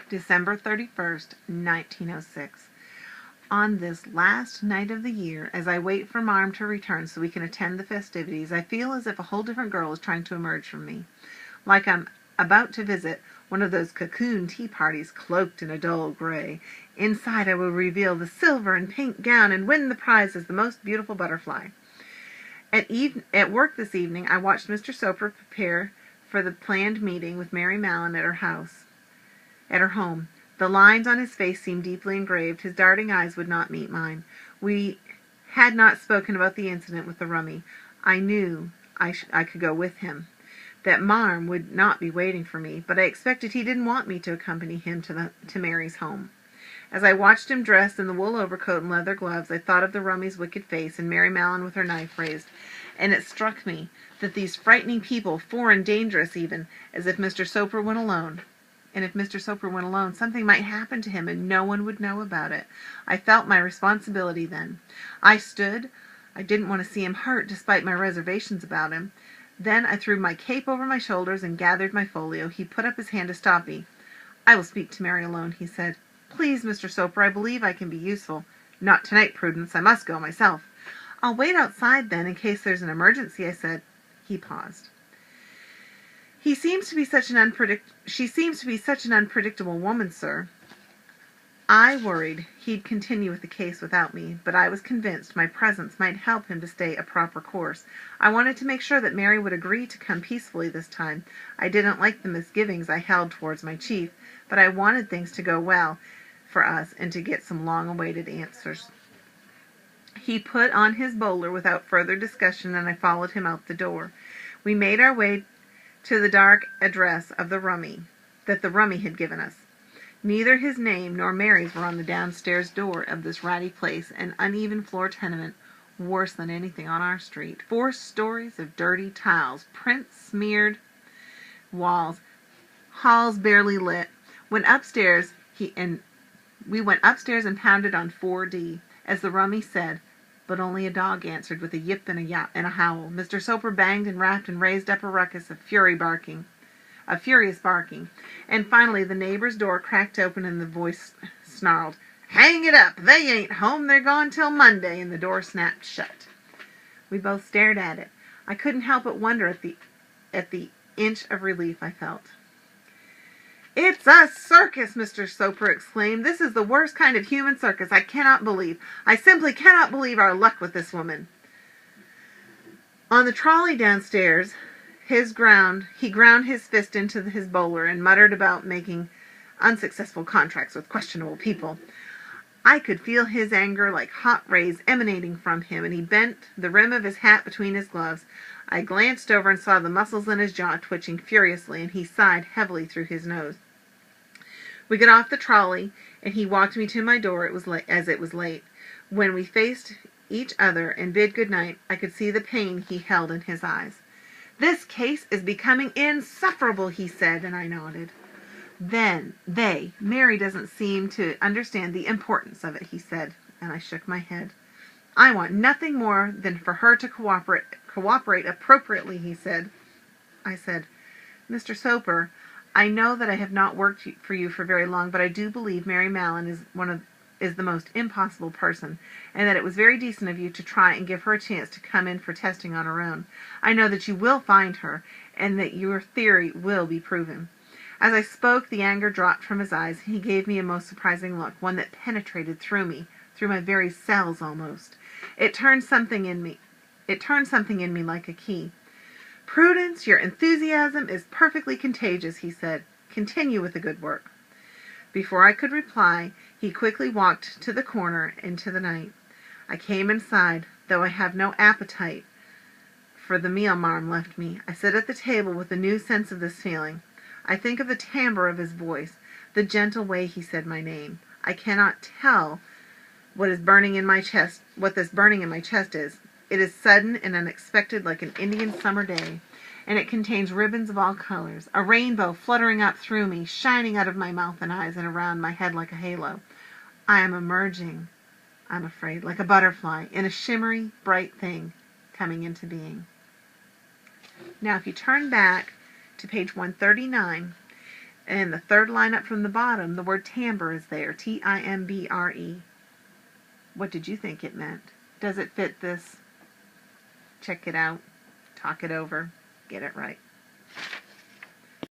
December 31st, 1906. On this last night of the year, as I wait for Marm to return so we can attend the festivities, I feel as if a whole different girl is trying to emerge from me. Like I'm about to visit one of those cocoon tea parties cloaked in a dull gray. Inside I will reveal the silver and pink gown and win the prize as the most beautiful butterfly. At work this evening, I watched Mr. Soper prepare for the planned meeting with Mary Mallon at her home. The lines on his face seemed deeply engraved. His darting eyes would not meet mine. We had not spoken about the incident with the rummy. I knew I could go with him, that Marm would not be waiting for me, but I expected he didn't want me to accompany him to Mary's home. As I watched him dressed in the wool overcoat and leather gloves, I thought of the rummy's wicked face and Mary Mallon with her knife raised, and it struck me that these frightening people, foreign, dangerous even, as if Mr. Soper went alone. And if Mr. Soper went alone, something might happen to him and no one would know about it. I felt my responsibility then. I stood. I didn't want to see him hurt, despite my reservations about him. Then I threw my cape over my shoulders and gathered my folio. He put up his hand to stop me. "I will speak to Mary alone," he said. "Please, Mr. Soper, I believe I can be useful." "Not tonight, Prudence. I must go myself." "I'll wait outside, then, in case there's an emergency," I said. He paused. She seems to be such an unpredictable woman, sir." I worried he'd continue with the case without me, but I was convinced my presence might help him to stay a proper course. I wanted to make sure that Mary would agree to come peacefully this time. I didn't like the misgivings I held towards my chief, but I wanted things to go well for us and to get some long-awaited answers. He put on his bowler without further discussion, and I followed him out the door. We made our way to the dark address of the rummy that the rummy had given us. Neither his name nor Mary's were on the downstairs door of this ratty place, an uneven floor tenement, worse than anything on our street. 4 stories of dirty tiles, print-smeared walls, halls barely lit. We went upstairs and pounded on 4D, as the rummy said, but only a dog answered with a yip and a howl. Mr. Soper banged and rapped and raised up a ruckus of furious barking, and finally the neighbor's door cracked open and the voice snarled, "Hang it up! They ain't home. They're gone till Monday," and the door snapped shut. We both stared at it. I couldn't help but wonder at the inch of relief I felt. "It's a circus!" Mr. Soper exclaimed. "This is the worst kind of human circus. I simply cannot believe our luck with this woman." On the trolley downstairs, he ground his fist into his bowler and muttered about making unsuccessful contracts with questionable people. I could feel his anger like hot rays emanating from him, and he bent the rim of his hat between his gloves. I glanced over and saw the muscles in his jaw twitching furiously, and he sighed heavily through his nose. We got off the trolley, and he walked me to my door. It was late. When we faced each other and bid good night, I could see the pain he held in his eyes. "This case is becoming insufferable," he said, and I nodded. Mary doesn't seem to understand the importance of it," he said, and I shook my head. "I want nothing more than for her to cooperate appropriately," he said. I said, "Mr. Soper, I know that I have not worked for you for very long, but I do believe Mary Mallon is the most impossible person, and that it was very decent of you to try and give her a chance to come in for testing on her own. I know that you will find her, and that your theory will be proven." As I spoke, the anger dropped from his eyes, and he gave me a most surprising look, one that penetrated through me, through my very cells almost. It turned something in me like a key. "Prudence, your enthusiasm is perfectly contagious," he said. "Continue with the good work." Before I could reply, he quickly walked to the corner into the night. I came inside, though I have no appetite for the meal Marm left me. I sit at the table with a new sense of this feeling. I think of the timbre of his voice, the gentle way he said my name. I cannot tell what this burning in my chest is. It is sudden and unexpected, like an Indian summer day, and it contains ribbons of all colors, a rainbow fluttering up through me, shining out of my mouth and eyes and around my head like a halo. I am emerging, I'm afraid, like a butterfly, in a shimmery, bright thing coming into being. Now, if you turn back to page 139, And the third line up from the bottom, the word timbre is there, Timbre. What did you think it meant? Does it fit this? Check it out, talk it over, get it right.